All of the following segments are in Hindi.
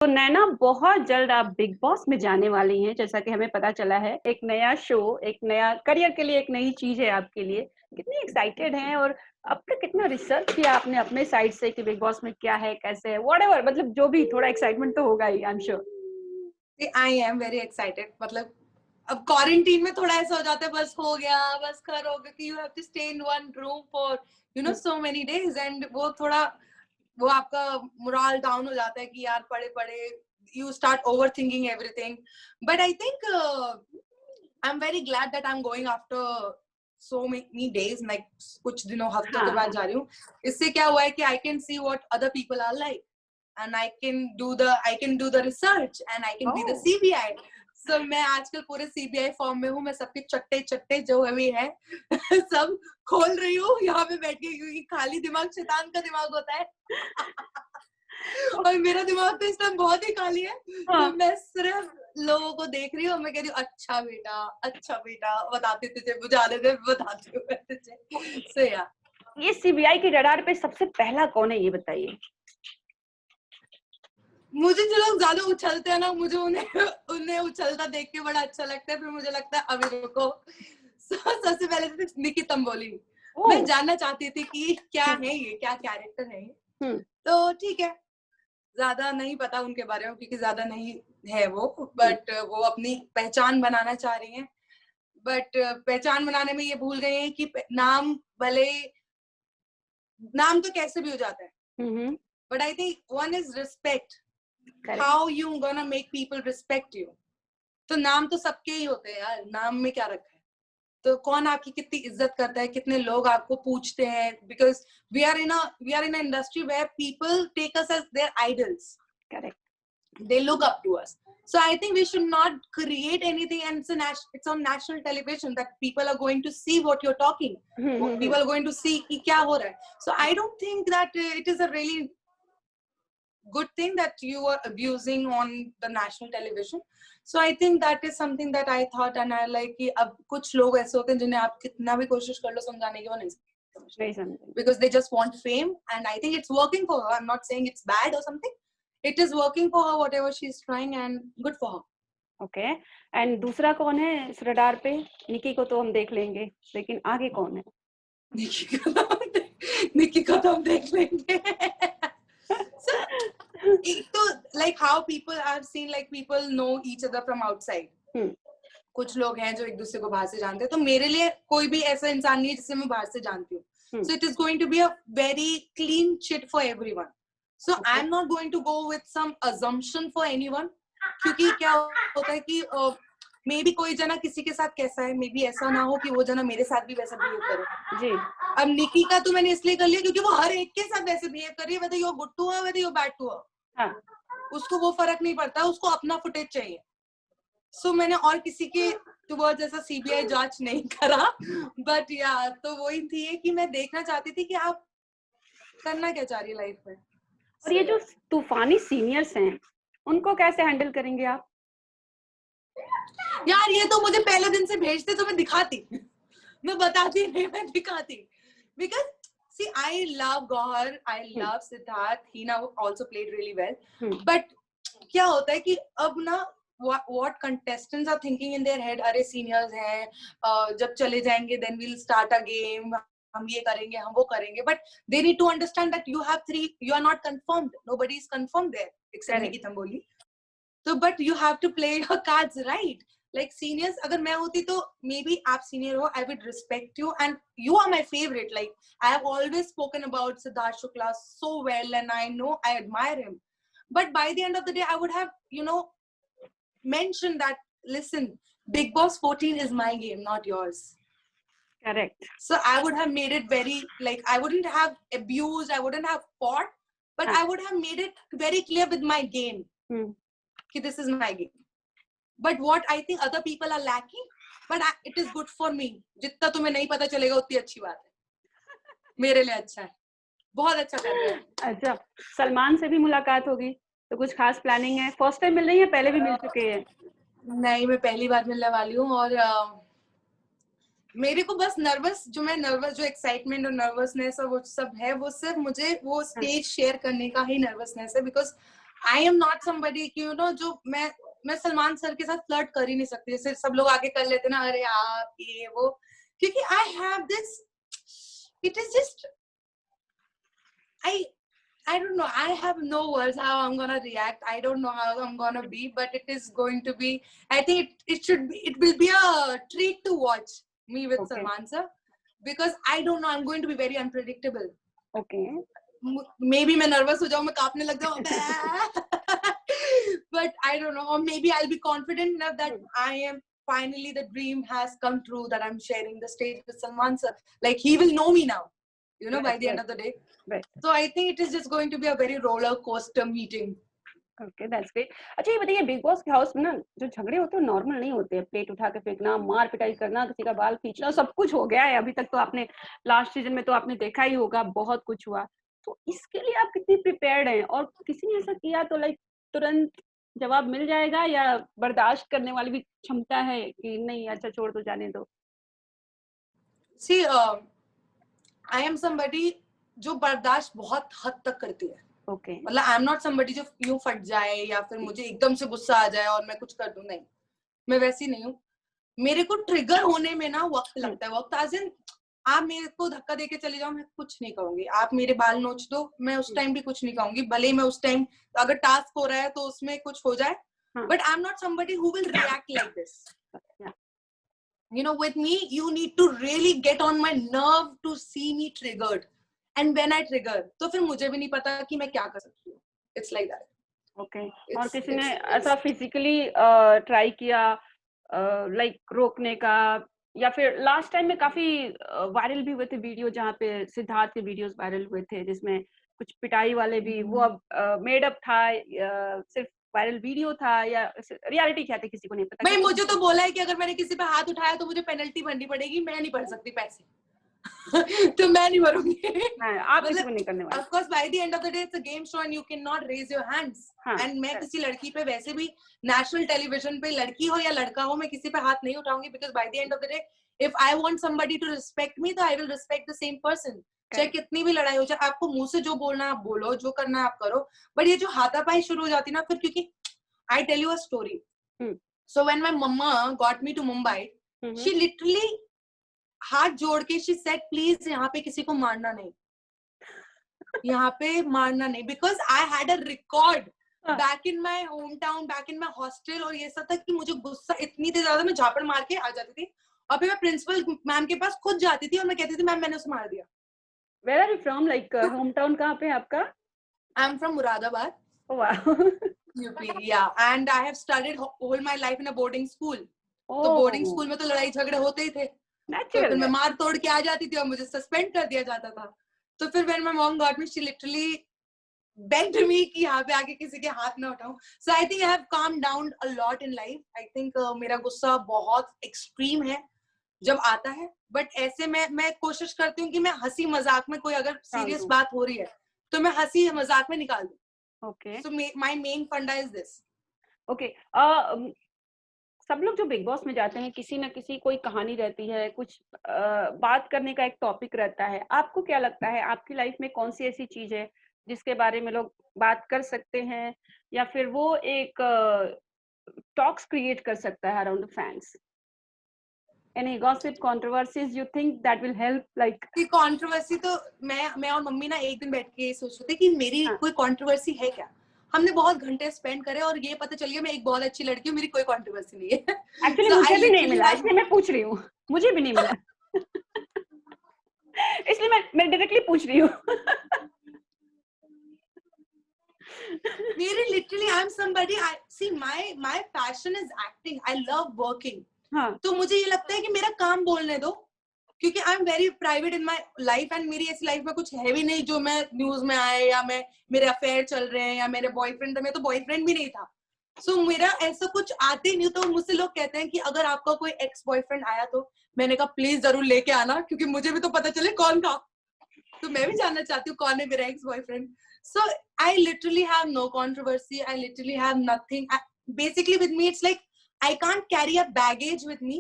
तो नैना, बहुत जल्द आप बिग बॉस में जाने वाली हैं, जैसा कि हमें पता चला है। एक नया शो, एक नया करियर के लिए एक नई चीज है आपके लिए। कितनी एक्साइटेड हैं, और अब तक कितना रिसर्च किया आपने अपने साइड से कि बिग बॉस में क्या है, कैसे है, व्हाटएवर, मतलब जो भी, थोड़ा एक्साइटमेंट तो होगा ही, I am sure. I am very excited. मतलब अब क्वारंटीन में थोड़ा ऐसा हो जाता है, बस हो गया, बस कर हो गया, कि you have to stay in one room for so many days, and वो थोड़ा वो आपका मोरल डाउन हो जाता है कि यार पढ़े पढ़े you start over thinking everything. But I think I am very glad that I am going after so many days, like कुछ दिनों हफ्तों के हाँ, बाद हाँ। जा रही हूँ। इससे क्या हुआ है कि I can see what other people are like, and I can do the research and I can be the oh! CBI. So मैं आजकल पूरे CBI फॉर्म में हूँ। मैं सबके चट्टे चट्टे जो भी है सब खोल रही हूँ यहाँ पे बैठ के, क्योंकि खाली दिमाग शैतान का दिमाग होता है। और मेरा दिमाग तो इस टाइम बहुत ही खाली है। तो हाँ। मैं सिर्फ लोगों को देख रही हूँ, मैं कह रही हूँ अच्छा बेटा बताती तुझे, बुझा दे, बताती हूँ मैं तुझे। So yeah. ये सीबीआई के रडार पे सबसे पहला कौन है, ये बताइए। मुझे जो लोग ज्यादा उछलते हैं ना, मुझे उन्हें उन्हें उछलता देख के बड़ा अच्छा लगता है। फिर मुझे लगता है अभी रुको। सबसे पहले तो निकी तंबोली। ओह! मैं जानना चाहती थी कि क्या हुँ, है ये, क्या कैरेक्टर है ये। हुँ, तो ठीक है, ज्यादा नहीं पता उनके बारे में क्योंकि ज्यादा नहीं है वो, हुँ। बट वो अपनी पहचान बनाना चाह रही हैं। बट पहचान बनाने में ये भूल गए हैं कि नाम भले, नाम तो कैसे भी हो जाता है, हुँ, हुँ। But I think one is respect. Correct. How you gonna make people respect you. तो नाम तो सबके ही होते हैं यार, नाम में क्या रखा है। तो कौन आपकी कितनी इज्जत करता है, कितने लोग आपको पूछते हैं, because we are in industry where people take us as their idols, correct. they look up to us. So I think we should not create anything, and it's on national television that people are going to see what you're talking, hmm, hmm, people hmm. are going to see कि क्या हो रहा है. So I don't think that it is a really good thing that you are abusing on the national television. So I think that is something that I thought, and I like कि अब कुछ लोग ऐसे होते हैं जिन्हें आप कितना भी कोशिश कर लो समझाने की, वो नहीं समझते, नहीं समझे। because they just want fame, and I think it's working for her. I'm not saying it's bad or something. It is working for her, whatever she's trying, and good for her. Okay. And दूसरा कौन है इस रडार पे? निकी को तो हम देख लेंगे, लेकिन आगे कौन है? निकी को तो हम देख लेंगे। So, एक तो like how people, I've seen like people know each other from outside. हुँ, कुछ लोग हैं जो एक दूसरे को बाहर से जानते हैं, तो मेरे लिए कोई भी ऐसा इंसान नहीं है जिसे मैं बाहर से जानती हूँ. हुँ। So it is going to be a very clean chit for everyone. So okay. I'm not going to go with some assumption for anyone. क्योंकि क्या होता है कि मे बी कोई जना किसी के साथ कैसा है, मे बी ऐसा ना हो कि वो जना मेरे साथ भी वैसा बिहेव करे. जी। अब निकी का तो मैंने इसलिए कर लिया क्योंकि वो हर एक के साथ वैसे बिहेव कर रही है, whether you're good to her, whether you're bad to her. हाँ। उसको वो फर्क नहीं पड़ता, उसको अपना फुटेज चाहिए. सो मैंने और किसी के टुवर्ड्स ऐसा सीबीआई जांच नहीं करा, बट यार तो वही थी कि मैं देखना चाहती थी कि आप करना क्या चाह रही है लाइफ में. और ये जो तूफानी सीनियर्स हैं, उनको कैसे हैंडल करेंगे आप? यार ये तो मुझे पहले दिन से भेजते तो मैं दिखाती. मैं बताती नहीं, मैं दिखाती. Because see, I love Gauhar, I hmm, love Siddharth, he now also played really well. Hmm, But क्या होता है कि अब ना what contestants are thinking in their head, अरे सीनियर्स हैं, जब चले जाएंगे then we'll start a game, हम ये करेंगे, हम वो करेंगे. But they need to understand that you are not confirmed, nobody is confirmed there except Nikki correct. Tamboli. So but you have to play your cards right. Like seniors, अगर मैं होती तो maybe आप senior हो, I would respect you, and you are my favorite. Like I have always spoken about Siddharth Shukla so well, and I know I admire him. But by the end of the day, I would have, mentioned that, listen, Big Boss 14 is my game, not yours. Correct. So I would have made it very, like, I wouldn't have abused, I wouldn't have fought, but हाँ। I would have made it very clear with my game. हुँ। कि this is my game. But what I think other people are lacking, but it is good for me. जितना तुम्हें नहीं पता चलेगा उतनी अच्छी बात है. मेरे लिए अच्छा है, बहुत अच्छा कर रहे हैं. अच्छा, सलमान से भी मुलाकात होगी, तो कुछ खास प्लानिंग है? फर्स्ट टाइम मिल रही हैं, पहले भी मिल चुके हैं? नहीं, मैं पहली बार मिलने वाली हूँ, और मेरे को बस जो एक्साइटमेंट और नर्वसनेस और वो सब है, वो सिर्फ मुझे वो हाँ, स्टेज शेयर करने का ही नर्वसनेस है. Because I am not somebody कि यू नो जो मैं सलमान सर के साथ फ्लर्ट कर ही नहीं सकती, जैसे सब लोग आगे कर लेते ना, अरे आप ये वो, क्योंकि I have this, it is just, I don't know. I have no words how I'm gonna react. I don't know how I'm gonna be, but it is going to be. I think it should be. It will be a treat to watch me with Okay. Salman sir, because I don't know. I'm going to be very unpredictable. Okay. Maybe मैं nervous हो जाऊँ, मैं कांपने लग जाऊँ. But I don't know. Or maybe I'll be confident enough that I am finally, the dream has come true, that I'm sharing the stage with Salman sir. Like he will know me now. You know, by the end of the day. Right. So I think it is just going to be a very roller coaster meeting. Okay, that's great. अच्छा, ये बताइए, बिग बॉस के हाउस में ना जो झगड़े होते हैं नॉर्मल नहीं होते हैं, प्लेट उठा के फेंकना, मार पिटाई करना, किसी का बाल खींचना, सब कुछ हो गया है अभी तक। तो आपने लास्ट सीजन में तो आपने देखा ही होगा, बहुत कुछ हुआ। तो इसके लिए आप कितनी प्रिपेयर्ड हैं, और किसी ने ऐसा किया तो लाइक तुरंत जवाब मिल जाएगा, या बर्दाश्त करने वाली भी क्षमता है कि नहीं, अच्छा छोड़ दो, जाने दो? See, I am somebody जो बर्दाश्त बहुत हद तक करती है। ओके। मतलब आई एम नॉट समबडी जो यूं फट जाए या फिर मुझे एकदम से गुस्सा आ जाए और मैं कुछ कर दूं, नहीं, मैं वैसी नहीं हूँ। मेरे को ट्रिगर होने में ना वक्त लगता है। वक्त आज इन, आप मेरे को धक्का देके चले जाओ, मैं कुछ नहीं कहूंगी। आप मेरे बाल नोच दो, मैं उस टाइम भी कुछ नहीं कहूंगी, भले मैं उस टाइम अगर टास्क हो रहा है तो उसमें कुछ हो जाए, but I am not somebody who will react like this. You know, with me, you need to really get on my nerve to see me triggered. And when I trigger, तो फिर मुझे भी नहीं पता कि मैं क्या कर सकती हूँ. It's like that. Okay. और किसी ने ऐसा फिजिकली ट्राई किया लाइक रोकने का, या फिर लास्ट टाइम में काफी वायरल भी हुए थे वीडियो, जहाँ पे सिद्धार्थ के वीडियोस वायरल हुए थे, जिसमें कुछ पिटाई वाले भी, वो अब मेड अप था, सिर्फ वायरल वीडियो था, या रियलिटी क्या थी किसी को नहीं पता। भाई मुझे तो बोला है कि अगर मैंने किसी पे हाथ उठाया तो मुझे पेनल्टी भरनी पड़ेगी, मैं नहीं भर सकती पैसे। तो मैं नहीं भरूंगी। आप किसी को नहीं करने वाले। Of course, by the end of the day, it's a game show and you cannot raise your hands. And मैं किसी लड़की पे, वैसे भी नेशनल टेलीविजन पे, लड़की हो या लड़का हो, मैं किसी पे हाथ नहीं उठाऊंगी, because by the end of the day, if I want somebody to respect me, तो I will respect the same person. चाहे कितनी भी लड़ाई हो जाए, आपको मुंह से जो बोलना आप बोलो, जो करना आप करो, बट ये जो हाथापाई शुरू हो जाती ना फिर, क्योंकि I tell you a story. So when my mama got me to Mumbai, she literally हाथ जोड़ के she said, please यहाँ पे किसी को मारना नहीं, यहाँ पे मारना नहीं, because I had a record back in my hometown, back in my hostel, और ये सब था कि मुझे गुस्सा इतनी थी ज्यादा, मैं झापड़ मार के आ जाती थी, और फिर मैं प्रिंसिपल मैम के पास खुद जाती थी और मैं कहती थी, मैम मैंने उसे मार दिया। Where are you from? Like hometown कहाँ पे आपका? I'm from Muradabad. Oh wow. UP, yeah, and I have studied whole my life in a boarding school. तो बोर्डिंग स्कूल में तो लड़ाई झगड़े होते ही थे, तो फिर मैं मार तोड़ के आ जाती थी और मुझे सस्पेंड कर दिया जाता था। तो फिर when my mom got me, she literally begged me कि यहाँ पे आके किसी के हाथ ना उठाऊं. So I think I have calmed down a lot in life. I think मेरा गुस्सा बहुत एक्सट्रीम है जब आता है, बट ऐसे मैं कोशिश करती हूँ कि मैं हंसी मजाक में, कोई अगर सीरियस बात हो रही है तो मैं हंसी मजाक में निकाल दूं. Okay. So my main funda is this. Okay. सब लोग जो बिग बॉस में जाते हैं, किसी ना किसी कोई कहानी रहती है, कुछ बात करने का एक टॉपिक रहता है। आपको क्या लगता है, आपकी लाइफ में कौन सी ऐसी चीज है जिसके बारे में लोग बात कर सकते हैं, या फिर वो एक टॉक्स क्रिएट कर सकता है around the fans? Any gossip, controversies you think that will help? Like controversy तो मैं और मम्मी ना एक दिन बैठ के सोच रहे थे कि मेरी कोई कंट्रोवर्सी है क्या. हमने बहुत घंटे स्पेंड करे और ये पता चल गया मैं एक बहुत अच्छी लड़की हूँ, मेरी कोई कंट्रोवर्सी नहीं है. एक्चुअली मुझे भी नहीं मिला, इसलिए मैं पूछ रही हूँ. मुझे भी नहीं मिला. इसलिए मैं डायरेक्टली पूछ रही हूँ. मेरी literally I am somebody, I see my passion is acting. I love working. तो मुझे ये लगता है कि मेरा काम बोलने दो, क्योंकि आई am very private in my life, and मेरी ऐसी लाइफ में कुछ है भी नहीं जो मैं न्यूज में आए, या मैं मेरे अफेयर चल रहे हैं, या मेरे बॉयफ्रेंड, मैं तो बॉयफ्रेंड भी नहीं था. सो मेरा ऐसा कुछ आते नहीं. तो मुझसे लोग कहते हैं कि अगर आपका कोई एक्स बॉयफ्रेंड आया तो मैंने कहा प्लीज जरूर लेके आना, क्योंकि मुझे भी तो पता चले कौन था. तो मैं भी जानना चाहती हूँ कौन है मेरा ex boyfriend. So I literally have no controversy, I literally have nothing. Basically with me it's like I can't carry a baggage with me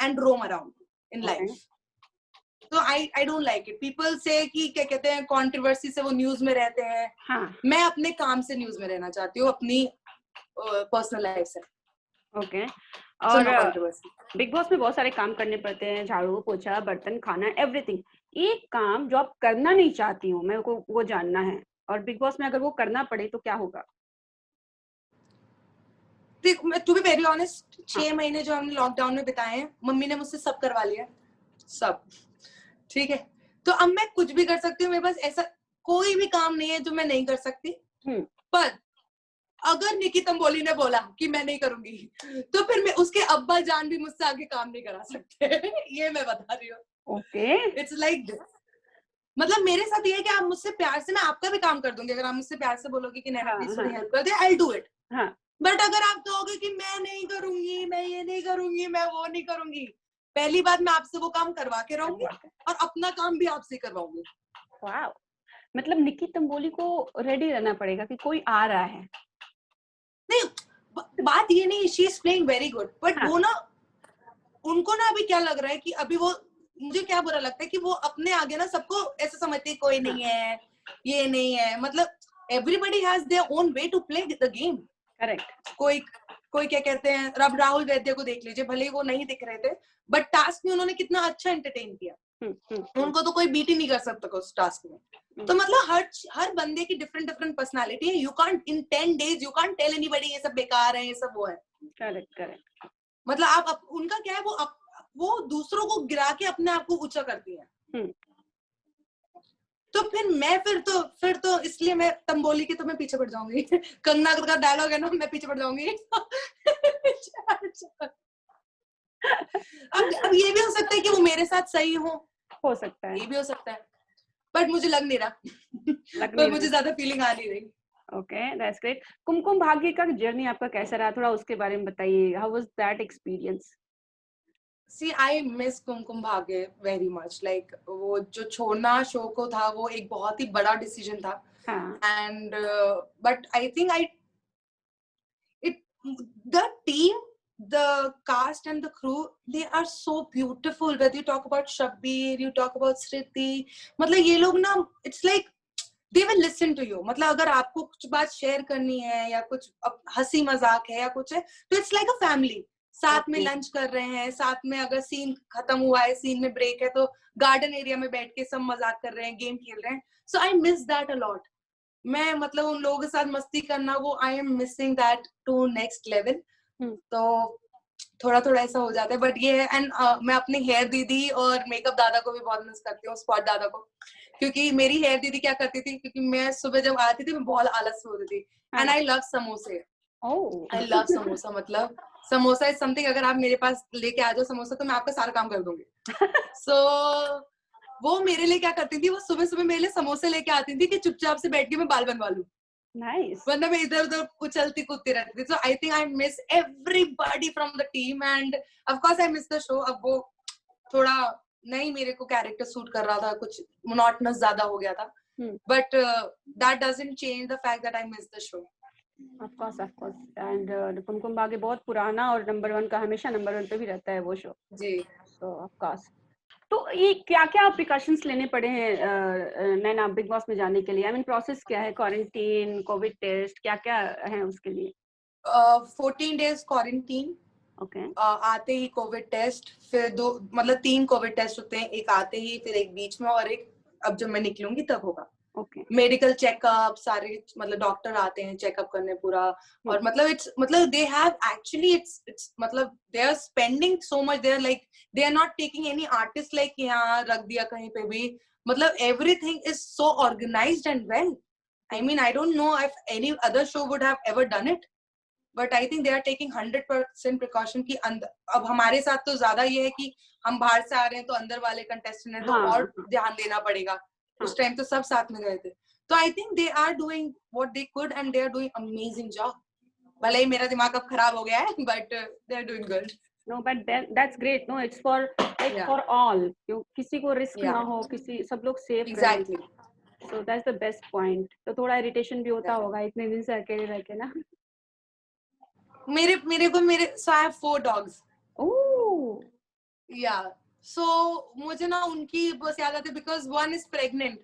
and roam around in life. तो I don't like it. People से कि क्या कहते हैं, कंट्रोवर्सी से वो न्यूज में रहते हैं. हाँ. मैं अपने काम से न्यूज में रहना चाहती हूँ, अपनी पर्सनल लाइफ से. ओके. सो और नो कंट्रोवर्सी. बिग बॉस में बहुत सारे काम करने पड़ते हैं, झाड़ू पोछा बर्तन खाना एवरीथिंग. एक काम जो आप करना नहीं चाहती हूँ, मेरे को वो जानना है. और बिग बॉस में अगर वो करना पड़े तो क्या होगा? टू बी वेरी ऑनेस्ट, हाँ. 6 महीने जो हमने लॉकडाउन में बिताए हैं, मम्मी ने मुझसे सब करवा लिया है. सब ठीक है. तो अब मैं कुछ भी कर सकती हूँ. मेरे पास ऐसा कोई भी काम नहीं है जो मैं नहीं कर सकती. पर अगर निकी तंबोली ने बोला कि मैं नहीं करूंगी, तो फिर मैं उसके अब्बा जान भी मुझसे आगे काम नहीं करा सकते. ये मैं बता रही हूँ. ओके. It's like this. मतलब मेरे साथ ये है कि आप मुझसे प्यार से, मैं आपका भी काम कर दूंगी. अगर आप मुझसे प्यार से बोलोगे कि नैना प्लीज थोड़ी हेल्प कर दे, आई डू इट. हाँ. बट अगर आप कहोगे कि मैं नहीं करूंगी, मैं ये नहीं करूंगी, मैं वो नहीं करूंगी, पहली बात मैं आपसे वो काम करवा के रहूंगी और अपना काम भी आपसे करवाऊंगी. वाओ. मतलब निकी तंबोली को रेडी रहना पड़ेगा कि कोई आ रहा है. नहीं, बात ये नहीं, she is playing very good. But वो ना, उनको ना अभी क्या लग रहा है कि अभी वो, मुझे क्या बुरा लगता है कि वो अपने आगे ना सबको ऐसे समझते हैं कोई नहीं है, ये नहीं है. मतलब everybody has their own way to play the game. Correct. कोई क्या कहते हैं, रब राहुल वैद्य को देख लीजिए, भले ही वो नहीं दिख रहे थे, बट टास्क में उन्होंने कितना अच्छा एंटरटेन किया. उनको तो कोई बीट ही नहीं कर सकता उस टास्क में. तो मतलब हर बंदे की डिफरेंट पर्सनालिटी है. You can't in 10 days you can't tell anybody ये सब बेकार है, ये सब वो है. करेक्ट. मतलब आप उनका क्या है, वो दूसरों को गिरा के अपने आप को ऊंचा करती है. तो फिर तो इसलिए मैं तंबोली की तो मैं पीछे पड़ जाऊंगी. कंगना का डायलॉग है ना, मैं पीछे पड़ जाऊंगी. अब ये भी हो सकता है कि वो मेरे साथ सही हो सकता है. ये भी हो सकता है, बट मुझे लग नहीं रहा. पर मुझे ज्यादा फीलिंग आ नहीं रही. Okay, that's great. Kumkum Bhagya का जर्नी आपका कैसा रहा, थोड़ा उसके बारे में बताइए. How was that experience? See, I miss Kumkum Bhagya very much. Like वो जो छोड़ना शो को था, वो एक बहुत ही बड़ा डिसीजन था. हाँ. And but I think the team, the cast and the crew, they are so beautiful. Whether you talk about Shabbir, you talk about Sriti, मतलब ये लोग ना, it's like they will listen to you. मतलब अगर आपको कुछ बात शेयर करनी है या कुछ हंसी मजाक है या कुछ है, तो it's like a family. साथ में लंच कर रहे हैं, साथ में अगर सीन खत्म हुआ है, सीन में ब्रेक है, तो गार्डन एरिया में बैठ के सब मजाक कर रहे हैं, गेम खेल रहे हैं. So I miss that a lot. मैं मतलब उन लोगों के साथ मस्ती करना, वो I am missing that to next level. तो थोड़ा थोड़ा ऐसा हो जाता है. बट ये है. एंड मैं अपनी हेयर दीदी और मेकअप दादा को भी बहुत मिस करती हूँ, स्पॉट दादा को. क्योंकि मेरी हेयर दीदी क्या करती थी, क्योंकि मैं सुबह जब आती थी मैं बहुत आलस होती थी. एंड आई लव समोसे. I love samosa. मतलब समोसा इज समथिंग, अगर आप मेरे पास लेके आ जाओ समोसा, तो मैं आपका सारा काम कर दूंगी. सो वो मेरे लिए क्या करती थी, वो सुबह सुबह मेरे लिए समोसे लेके आती थी कि चुपचाप से बैठ के मैं बाल बनवा लूं. नाइस. वरना मैं इधर उधर उछलती कूदती रहती थी. So I think I miss everybody from the team. And of course I miss the show. अब वो थोड़ा नहीं मेरे को कैरेक्टर सूट कर रहा था, कुछ मोनोटोनस ज्यादा हो गया था. But that doesn't change the fact that I miss the show. Of course. And Kumkum Bhagya बहुत पुराना और नंबर 1 का, हमेशा नंबर 1 पे भी रहता है वो शो जी. So of course. तो ये क्या क्या प्रिकॉशंस लेने पड़े हैं नैना बिग बॉस में जाने के लिए? आई मीन प्रोसेस क्या है? क्वारंटीन, कोविड टेस्ट, क्या क्या है उसके लिए? 14 days क्वारंटीन. ओके. आते ही कोविड टेस्ट, फिर 3 कोविड टेस्ट होते हैं. एक आते ही, फिर एक बीच में, और एक अब जब मैं निकलूंगी तब होगा. ओके. मेडिकल चेकअप सारे, मतलब डॉक्टर आते हैं चेकअप करने पूरा. और मतलब दे हैव एक्चुअली इट्स मतलब they are spending so much. They are like, they are not taking any artist like यहाँ रख दिया कहीं पे भी. मतलब everything is so organised and well. I mean I don't know if any other show would have ever done it. But I think they are taking 100% precaution की. अब हमारे साथ तो ज्यादा ये है कि हम बाहर से आ रहे हैं, तो अंदर वाले कंटेस्टेंट हैं, तो और ध्यान देना पड़ेगा. उस टाइम तो सब साथ में गए थे. तो I think they are doing what they could and they are doing amazing job. भले ही मेरा दिमाग अब खराब हो गया है, but they are doing good. No but that's great. No, it's for like for all. किसी को रिस्क ना हो, किसी सब लोग सेफ रहें. Exactly. So that's the best point. तो थोड़ा इरिटेशन भी होता होगा इतने दिन से अकेले रह के ना? मेरे so I have 4 dogs. Oh. Yeah. So मुझे ना उनकी बस याद आती है, because one is pregnant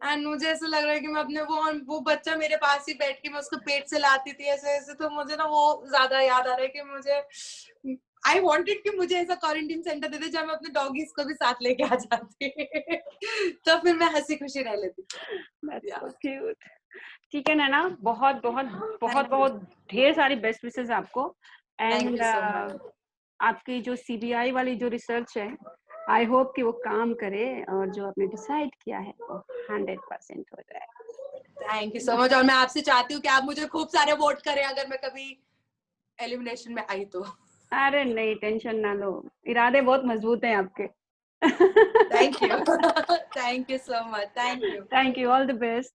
and मुझे ऐसा लग रहा है कि मैं अपने वो बच्चा मेरे पास ही बैठ के मैं उसको पेट से लाती थी ऐसे ऐसे, तो मुझे ना वो ज्यादा याद आ रहा है कि मुझे आई वांटेड कि मुझे ऐसा क्वारंटीन सेंटर दे दे जहाँ मैं अपने डॉगीज को भी साथ लेके आ जाती तो फिर मैं हंसी खुशी रह लेती। That's Yeah. So cute. ठीक है नैना, बहुत बहुत बहुत Thank you. बहुत ढेर सारी बेस्ट विशेस आपको। Thank and you so much. आपकी जो सीबीआई वाली जो रिसर्च है, आई होप कि वो काम करे और जो आपने डिसाइड किया है वो 100% हो जाए। Thank you so much. और मैं आपसे चाहती हूँ कि आप मुझे खूब सारे वोट करें अगर मैं कभी एलिमिनेशन में आई तो। अरे नहीं, टेंशन ना लो, इरादे बहुत मजबूत हैं आपके। Thank you thank you so much. Thank you. Thank you, all the best.